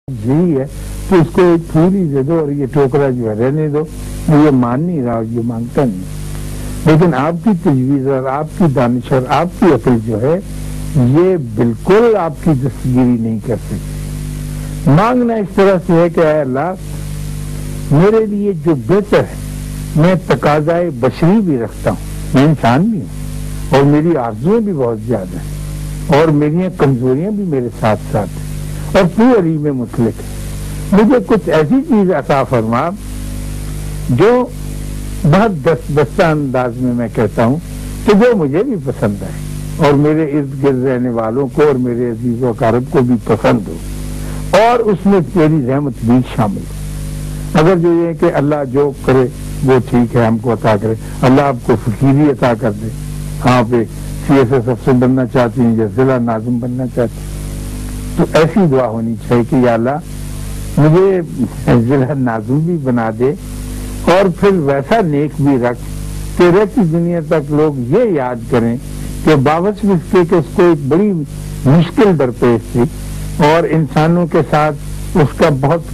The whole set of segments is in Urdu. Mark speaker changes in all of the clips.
Speaker 1: یہی ہے کہ اس کو ایک پوری دے دو اور یہ ٹوکرا جو ہے رہنے دو، یہ مان نہیں رہا، یہ مانگتا نہیں. لیکن آپ کی تجویز اور آپ کی دانش اور آپ کی عقل جو ہے یہ بالکل آپ کی دستگیری نہیں کر سکتی. مانگنا اس طرح سے ہے کہ اے اللہ میرے لیے جو بہتر ہے، میں تقاضائے بشری بھی رکھتا ہوں، میں انسان بھی ہوں اور میری آرزویں بھی بہت زیادہ ہیں اور میری کمزوریاں بھی میرے ساتھ ساتھ ہیں اور تو علیم مطلق ہے. مجھے کچھ ایسی چیز عطا فرما جو بہت دستہ انداز میں کہتا ہوں کہ جو مجھے بھی پسند آئے اور میرے ارد گرد رہنے والوں کو اور میرے عزیز و اقارب کو بھی پسند ہو اور اس میں تیری رحمت بھی شامل ہو. اگر جو یہ کہ اللہ جو کرے وہ ٹھیک ہے، ہم کو عطا کرے، اللہ آپ کو فقیری عطا کر دے. آپ ایک سی ایس ایس افسر بننا چاہتی ہیں یا ضلع ناظم بننا چاہتی ہیں تو ایسی دعا ہونی چاہیے کہ یا اللہ مجھے ضلع ناظم بھی بنا دے اور پھر ویسا نیک بھی رکھ کہ رہتی دنیا تک لوگ یہ یاد کریں کہ باوجود اس کے کہ اس کو ایک بڑی مشکل درپیش تھی اور انسانوں کے ساتھ اس کا بہت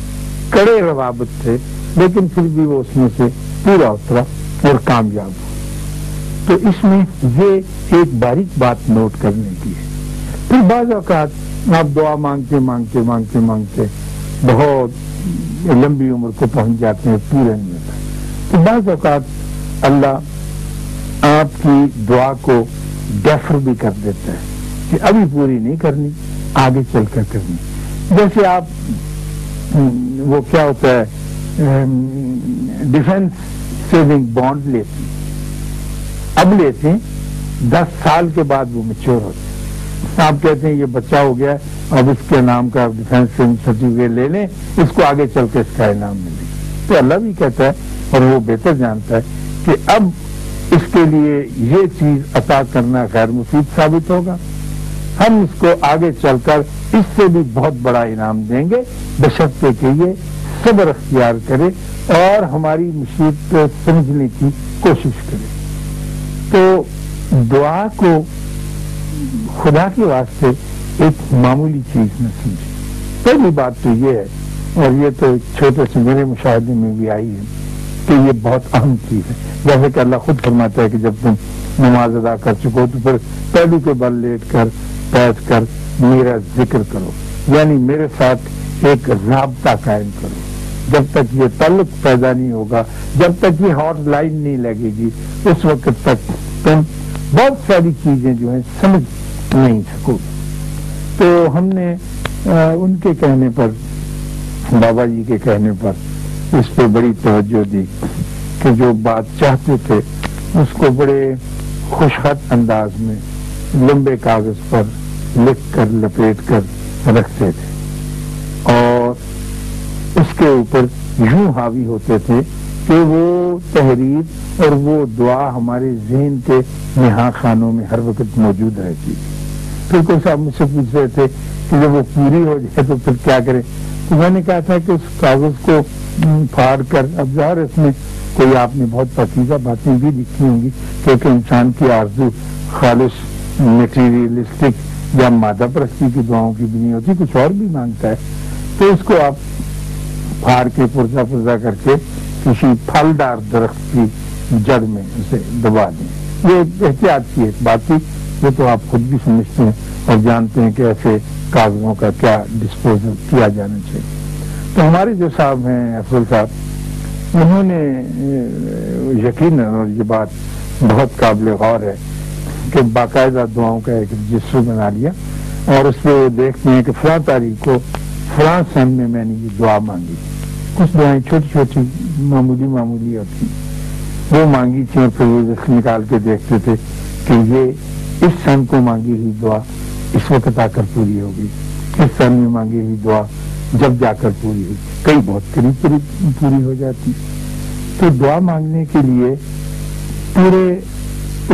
Speaker 1: کڑے روابط تھے، لیکن پھر بھی وہ اس میں سے پورا اترا اور کامیاب ہو. تو اس میں یہ ایک باریک بات نوٹ کرنے کی ہے. پھر بعض اوقات آپ دعا مانگتے مانگتے مانگتے مانگتے بہت لمبی عمر کو پہنچ جاتے ہیں، پورا نہیں ہوتا. تو بعض اوقات اللہ آپ کی دعا کو ڈیفر بھی کر دیتا ہے کہ ابھی پوری نہیں کرنی، آگے چل کر کرنی. جیسے آپ وہ کیا ہوتا ہے ڈیفینس سیونگ بانڈ لیتے ہیں، اب لیتے ہیں 10 سال کے بعد وہ میچور ہوتے ہیں. آپ کہتے ہیں یہ بچہ ہو گیا، اب اس کے نام کا ڈیفینس سیونگ سرٹیفکیٹ لے لیں، اس کو آگے چل کے اس کا انعام ملے. تو اللہ بھی کہتا ہے اور وہ بہتر جانتا ہے کہ اب اس کے لیے یہ چیز عطا کرنا غیر مفید ثابت ہوگا، ہم اس کو آگے چل کر اس سے بھی بہت بڑا انعام دیں گے بشرطے کہ یہ صبر اختیار کرے اور ہماری مصیبت کو سمجھنے کی کوشش کرے. تو دعا کو خدا کے واسطے ایک معمولی چیز نہ سمجھے. پہلی بات تو یہ ہے، اور یہ تو چھوٹے سے میرے مشاہدے میں بھی آئی ہے کہ یہ بہت اہم چیز ہے. جیسے کہ اللہ خود فرماتا ہے کہ جب تم نماز ادا کر چکو تو پھر پہلو کے بل لیٹ کر بیٹھ کر میرا ذکر کرو، یعنی میرے ساتھ ایک رابطہ قائم کرو. جب تک یہ تعلق پیدا نہیں ہوگا، جب تک یہ ہاٹ لائن نہیں لگے گی، اس وقت تک تم بہت ساری چیزیں جو ہیں سمجھ نہیں سکو. تو ہم نے ان کے کہنے پر، بابا جی کے کہنے پر اس پہ بڑی توجہ دی کہ جو بات چاہتے تھے اس کو بڑے خوشخط انداز میں لمبے کاغذ پر لکھ کر لپیٹ کر رکھتے تھے اور اس کے اوپر یوں حاوی ہوتے تھے کہ وہ تحریر اور وہ دعا ہمارے ذہن کے نہا خانوں میں ہر وقت موجود رہتی تھی. پھر کوئی صاحب مجھ سے پوچھ رہے تھے کہ جب وہ پوری ہو جائے تو پھر کیا کریں. تو میں نے کہا تھا کہ اس کاغذ کو پھاڑ کر، اب ظاہر اس میں کوئی آپ نے بہت پاکیزہ باتیں بھی لکھی ہوں گی کیونکہ انسان کی آرزو خالص میٹیریلسٹک یا مادہ پرستی کی دعاؤں کی بھی نہیں ہوتی، کچھ اور بھی مانگتا ہے. تو اس کو آپ پھاڑ کے پرزا پرزا کر کے کسی پھلدار درخت کی جڑ میں اسے دبا دیں. یہ احتیاط کی ایک بات تھی، وہ تو آپ خود بھی سمجھتے ہیں اور جانتے ہیں کہ ایسے کاغذوں کا کیا ڈسپوزل کیا جانا چاہیے. تو ہمارے جو صاحب ہیں افضل صاحب، انہوں نے یقیناً، اور یہ بات بہت قابل غور ہے، کہ باقاعدہ دعاؤں کا ایک رجسٹر بنا لیا اور اس پہ وہ دیکھتے ہیں کہ فلاں تاریخ کو فلاں سن میں میں نے یہ دعا مانگی. کچھ دعائیں چھوٹی چھوٹی معمولی معمولی ہوتی وہ مانگی تھی اور پھر وہ نکال کے دیکھتے تھے کہ یہ اس سن کو مانگی ہوئی دعا اس وقت آ کر پوری ہوگی، اس سن میں مانگی ہوئی دعا جب جا کر پوری ہوئی، کئی بہت قریب قریب پوری ہو جاتی. تو دعا مانگنے کے لیے پورے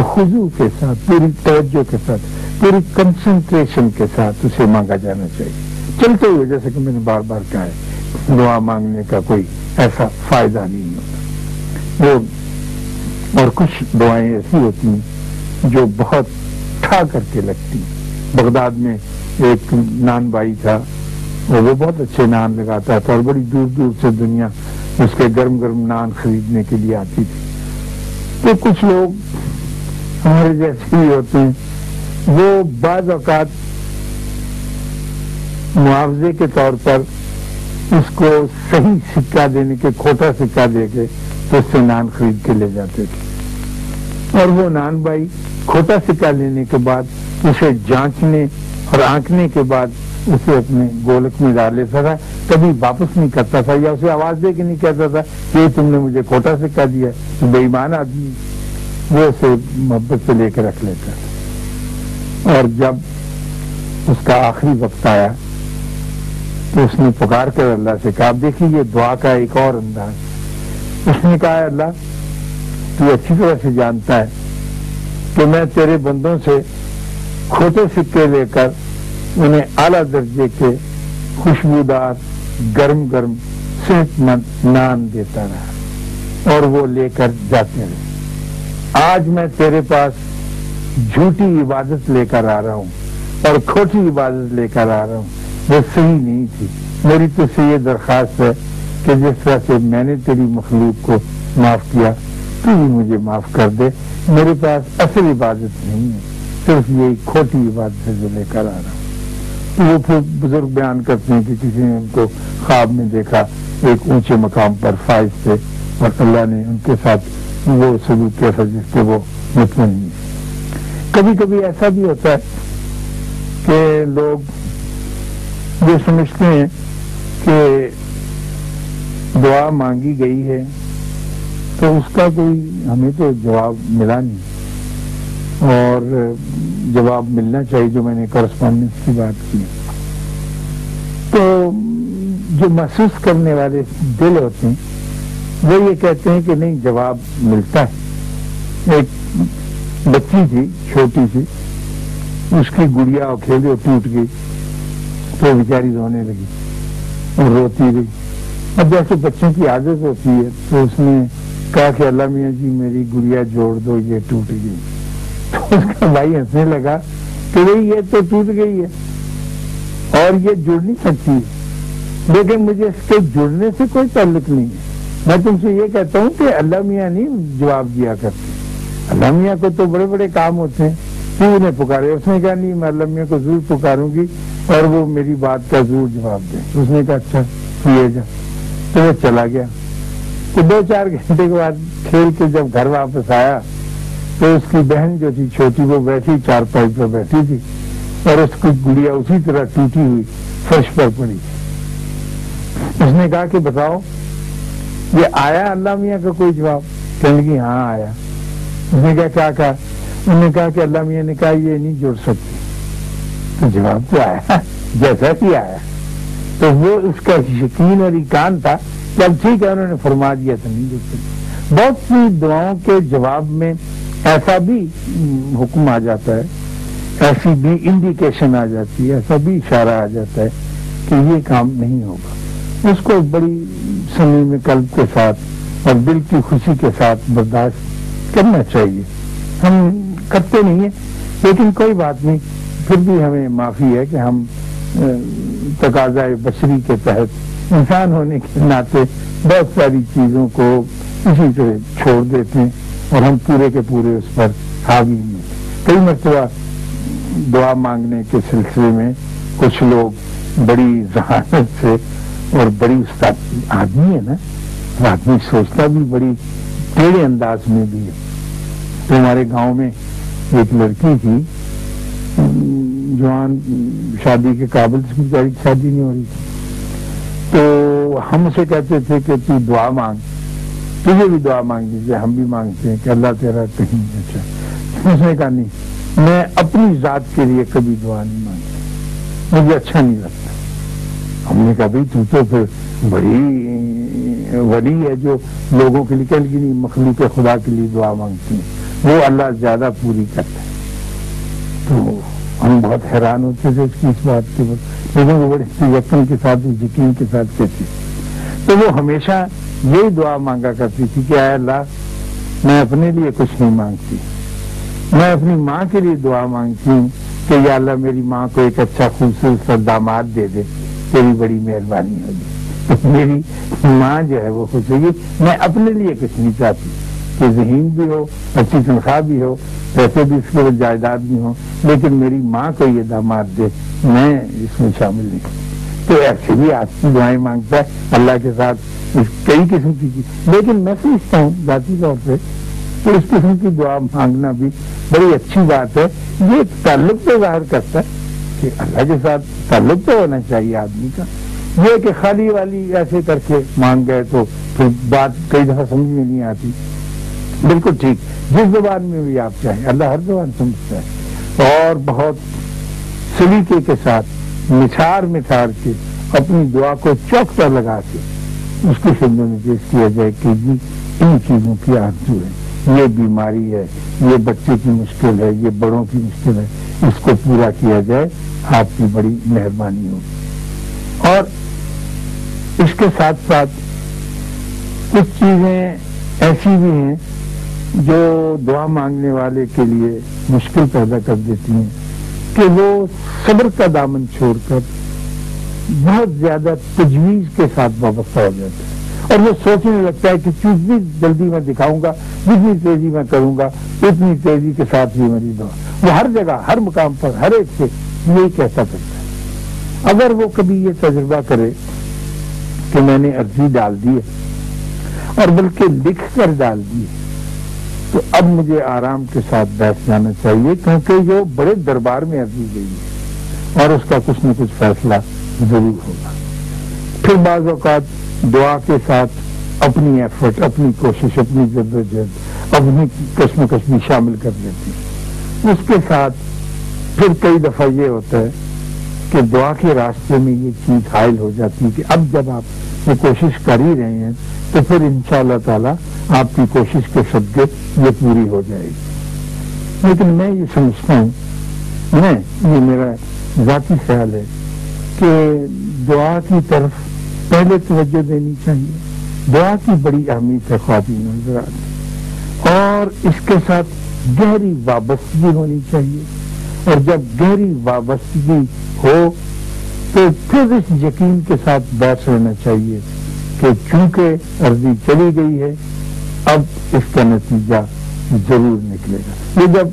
Speaker 1: خضوع کے ساتھ، پوری توجہ کے ساتھ، پوری کنسنٹریشن کے ساتھ اسے مانگا جانا چاہیے. چلتے ہوئے، جیسے کہ میں نے بار بار کہا ہے، دعا مانگنے کا کوئی ایسا فائدہ نہیں ہوتا. وہ اور کچھ دعائیں ایسی ہوتی ہیں جو بہت ٹھا کر کے لگتی ہیں. بغداد میں ایک نان بھائی تھا، اور وہ بہت اچھے نان لگاتا تھا اور بڑی دور دور سے دنیا اس کے گرم گرم نان خریدنے کے لیے آتی تھی. تو کچھ لوگ ہمارے جیسے ہی ہوتے ہیں، وہ بعض اوقات معاوضے کے طور پر اس کو صحیح سکہ دینے کے، کھوٹا سکہ دے کے تو اس سے نان خرید کے لے جاتے تھے. اور وہ نان بھائی کھوٹا سکہ لینے کے بعد اسے جانچنے اور آنکنے کے بعد اسے اپنے گولک میں ڈال لیتا تھا، کبھی واپس نہیں کرتا تھا یا اسے آواز دے کے نہیں کہتا تھا کہ تم نے مجھے کھوٹا سکہ دیا. تو بے ایمان آدمی وہ اسے محبت سے لے کے رکھ لیتا تھا. اور جب اس کا آخری وقت آیا تو اس نے پکار کر اللہ سے کہا، دیکھیے یہ دعا کا ایک اور انداز. اس نے کہا، اللہ تو اچھی طرح سے جانتا ہے کہ میں تیرے بندوں سے کھوٹے سکے لے کر انہیں اعلیٰ درجے کے خوشبودار گرم گرم صحت مند نان دیتا رہا اور وہ لے کر جاتے رہے. آج میں تیرے پاس جھوٹی عبادت لے کر آ رہا ہوں اور کھوٹی عبادت لے کر آ رہا ہوں، وہ صحیح نہیں تھی. میری تو سے یہ درخواست ہے کہ جس طرح سے میں نے تیری مخلوق کو معاف کیا تو بھی مجھے معاف کر دے. میرے پاس اصل عبادت نہیں ہے، صرف یہ کھوٹی عبادت ہے جو لے کر آ رہا ہوں. وہ پھر بزرگ بیان کرتے ہیں کہ کسی نے ان کو خواب میں دیکھا ایک اونچے مقام پر فائز تھے اور اللہ نے ان کے ساتھ وہ سلوک کیا تھا جس کے وہ مطمئن نہیں. کبھی کبھی ایسا بھی ہوتا ہے کہ لوگ یہ سمجھتے ہیں کہ دعا مانگی گئی ہے تو اس کا کوئی ہمیں تو جواب ملا نہیں، اور جواب ملنا چاہیے. جو میں نے کورسپونڈنس کی بات کی، تو جو محسوس کرنے والے دل ہوتے ہیں وہ یہ کہتے ہیں کہ نہیں، جواب ملتا ہے. ایک بچی تھی چھوٹی سی، اس کی گڑیا اور کھیلے ٹوٹ گئی تو بیچاری رونے لگی اور روتی رہی. اب جیسے بچوں کی عادت ہوتی ہے تو اس نے کہا کہ اللہ میاں جی میری گڑیا جوڑ دو، یہ ٹوٹ گئی. تو اس کا بھائی ہنسنے لگا کہ بھائی یہ تو ٹوٹ گئی ہے اور یہ جڑ نہیں سکتی، لیکن مجھے اس کے جڑنے سے کوئی تعلق نہیں ہے. میں تم سے یہ کہتا ہوں کہ اللہ میاں نہیں جواب دیا کرتے، اللہ میاں کو تو بڑے بڑے کام ہوتے ہیں، تو انہیں پکارے. اس نے کہا نہیں، میں اللہ میاں کو ضرور پکاروں گی اور وہ میری بات کا ضرور جواب دیں. اس نے کہا اچھا کیے جا. تو وہ چلا گیا. تو 2-4 گھنٹے کے بعد کھیل کے جب گھر واپس آیا تو اس کی بہن جو تھی چھوٹی، وہ بیٹھی چارپائی پر بیٹھی تھی اور اس کی گڑیا اسی طرح ٹوٹی ہوئی فرش پر پڑی. اس نے کہا کہ بتاؤ یہ آیا اللہ میاں کا کوئی جواب؟ کہنے لگی ہاں آیا. اس نے کہا کیا؟ انہوں نے کہا کہ اللہ میاں نے کہا یہ نہیں جڑ سکتی. تو جواب تو آیا جیسا ہی آیا. تو وہ اس کا یقین اور ایقان تھا کہ اب ٹھیک ہے، انہوں نے فرما دیا تو نہیں جڑ سکتی. بہت سی دعاؤں کے جواب میں ایسا بھی حکم آ جاتا ہے، ایسی بھی انڈیکیشن آ جاتی ہے، ایسا بھی اشارہ آ جاتا ہے کہ یہ کام نہیں ہوگا. اس کو بڑی صمیم قلب کے ساتھ اور دل کی خوشی کے ساتھ برداشت کرنا چاہیے. ہم کرتے نہیں ہیں لیکن کوئی بات نہیں، پھر بھی ہمیں معافی ہے کہ ہم تقاضۂ بشری کے تحت انسان ہونے کے ناطے بہت ساری چیزوں کو اسی طرح چھوڑ دیتے ہیں اور ہم پورے کے پورے اس پر حاوی نہیں. کئی مرتبہ دعا مانگنے کے سلسلے میں کچھ لوگ بڑی ذہانت سے اور بڑی استاد آدمی ہے نا، آدمی سوچتا بھی بڑی ٹیڑھے انداز میں بھی ہے. تو ہمارے گاؤں میں ایک لڑکی تھی جوان، شادی کے قابل، اس کی بیچاری شادی نہیں ہو رہی تھی. تو ہم اسے کہتے تھے کہ تو دعا مانگ، تجھے بھی دعا مانگ دیجیے، ہم بھی مانگتے ہیں کہ اللہ تیرا کہیں اچھا. اس نے کہا نہیں، میں اپنی ذات کے لیے کبھی دعا نہیں مانگتا، مجھے اچھا نہیں لگتا. ہم نے کہا بھائی تو پھر بڑی ولی ہے جو لوگوں کے لیے، کہ نہیں مخلوق خدا کے لیے دعا مانگتی ہیں، وہ اللہ زیادہ پوری کرتا ہے. تو ہم بہت حیران ہوتے تھے اس کی اس بات کے بعد، لیکن وہ بڑے یقین کے ساتھ، یقین کے ساتھ کہتی. تو وہ ہمیشہ یہی دعا مانگا کرتی تھی کہ اے اللہ میں اپنے لیے کچھ نہیں مانگتی، میں اپنی ماں کے لیے دعا مانگتی ہوں کہ یا اللہ میری ماں کو ایک اچھا خوبصورت سا داماد دے دے تیری بڑی مہربانی ہوگی. میری ماں جو ہے وہ خوش ہوگی. میں اپنے لیے کچھ نہیں چاہتی کہ ذہین بھی ہو, اچھی تنخواہ بھی ہو, پیسے بھی اس کے جائیداد بھی ہوں, لیکن میری ماں کو یہ داماد دے, میں اس میں شامل نہیں. تو ایسے بھی آپ کی دعائیں مانگتا ہے اللہ کے ساتھ کئی قسم کی چیز. لیکن میں سمجھتا ہوں ذاتی طور پہ کہ اس قسم کی دعا مانگنا بھی بڑی اچھی بات ہے. یہ تعلق تو ظاہر کرتا ہے کہ اللہ کے ساتھ تعلق تو ہونا چاہیے آدمی کا. یہ کہ خالی والی ایسے کر کے مانگ گئے تو پھر بات کئی دفعہ سمجھ میں نہیں آتی. بالکل ٹھیک, جس زبان میں بھی آپ چاہیں, اللہ ہر زبان سمجھتا ہے. اور بہت سلیقے کے ساتھ مٹھار کے اپنی دعا کو چوکتا لگا کے اس کی خدمت میں پیش کیا جائے کہ جی ان چیزوں کی آرزو ہے, یہ بیماری ہے, یہ بچے کی مشکل ہے, یہ بڑوں کی مشکل ہے, اس کو پورا کیا جائے, آپ کی بڑی مہربانی ہو. اور اس کے ساتھ ساتھ کچھ چیزیں ایسی بھی ہیں جو دعا مانگنے والے کے لیے مشکل پیدا کر دیتی ہیں کہ وہ صبر کا دامن چھوڑ کر بہت زیادہ تجویز کے ساتھ وابستہ ہو جاتا ہے, اور وہ سوچنے لگتا ہے کہ جتنی جلدی میں دکھاؤں گا, جتنی تیزی میں کروں گا, اتنی تیزی کے ساتھ بھی میری دعا. وہ ہر جگہ, ہر مقام پر, ہر ایک سے یہی کہتا کرتا ہے. اگر وہ کبھی یہ تجربہ کرے کہ میں نے عرضی ڈال دی ہے اور بلکہ لکھ کر ڈال دی ہے, تو اب مجھے آرام کے ساتھ بیٹھ جانا چاہیے, کیونکہ جو بڑے دربار میں عرضی گئی ہے اور اس کا کچھ نہ کچھ فیصلہ ضرور ہوگا. پھر بعض اوقات دعا کے ساتھ اپنی ایفرٹ, اپنی کوشش, اپنی جدوجہد, اپنی کشمکش بھی شامل کر دیتی ہے. اس کے ساتھ پھر کئی دفعہ یہ ہوتا ہے کہ دعا کے راستے میں یہ چیز حائل ہو جاتی ہے کہ اب جب آپ یہ کوشش کر ہی رہے ہیں تو پھر انشاءاللہ تعالی آپ کی کوشش کے صدقے یہ پوری ہو جائے گی. لیکن میں یہ سمجھتا ہوں, یہ میرا ذاتی خیال ہے کہ دعا کی طرف پہلے توجہ دینی چاہیے. دعا کی بڑی اہمیت ہے خواتین حضرات, اور اس کے ساتھ گہری وابستگی ہونی چاہیے. اور جب گہری وابستگی ہو تو پھر اس یقین کے ساتھ بیٹھ رہنا چاہیے کہ چونکہ عرضی چلی گئی ہے اب اس کا نتیجہ ضرور نکلے گا. یہ جب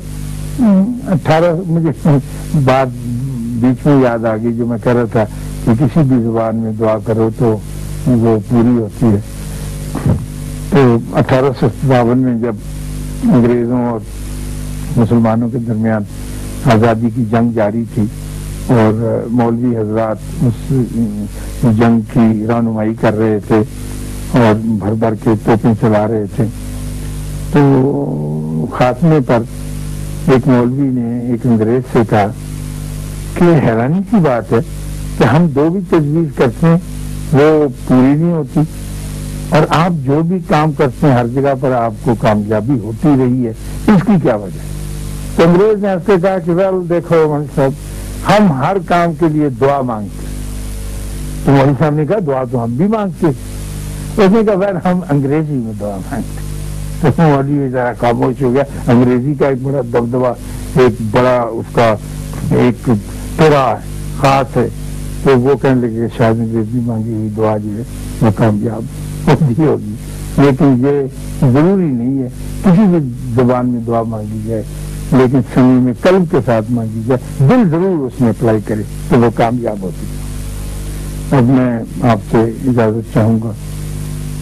Speaker 1: 18 مجھے بات بیچ میں یاد آ گئی جو میں کہہ رہا تھا کہ کسی بھی زبان میں دعا کرو تو وہ پوری ہوتی ہے. تو 1857 میں جب انگریزوں اور مسلمانوں کے درمیان آزادی کی جنگ جاری تھی اور مولوی حضرات اس جنگ کی رہنمائی کر رہے تھے اور بھر بھر کے توپیں چلا رہے تھے, تو خاتمے پر ایک مولوی نے ایک انگریز سے کہا کہ حیرانی کی بات ہے کہ ہم جو بھی تجویز کرتے ہیں وہ پوری نہیں ہوتی, اور آپ جو بھی کام کرتے ہیں ہر جگہ پر آپ کو کامیابی ہوتی رہی ہے, اس کی کیا وجہ ہے؟ تو انگریز نے اس سے کہا کہ دیکھو مولوی صاحب, ہم ہر کام کے لیے دعا مانگتے ہیں. تو مولوی صاحب نے کہا دعا تو ہم بھی مانگتے ہیں. اس نے کہا ہم انگریزی میں دعا مانگتے ہیں. تو مولوی ذرا خاموش ہو گیا. انگریزی کا ایک بڑا دبدبا, ایک بڑا اس کا ایک طرح خاص ہے, تو وہ کہنے لگے شاید انگریزی مانگی ہوئی دعا جو ہے وہ کامیاب ہوگی. لیکن یہ ضروری نہیں ہے کسی بھی زبان میں دعا مانگی جائے, لیکن سمجھ میں قلب کے ساتھ مانگی جائے, دل ضرور اس میں اپلائی کرے تو وہ کامیاب ہوتی ہے. اب میں آپ سے اجازت چاہوں گا.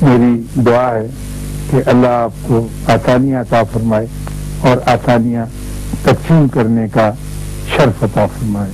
Speaker 1: میری دعا ہے کہ اللہ آپ کو آسانیاں عطا فرمائے اور آسانیاں تقسیم کرنے کا شرف عطا فرمائے.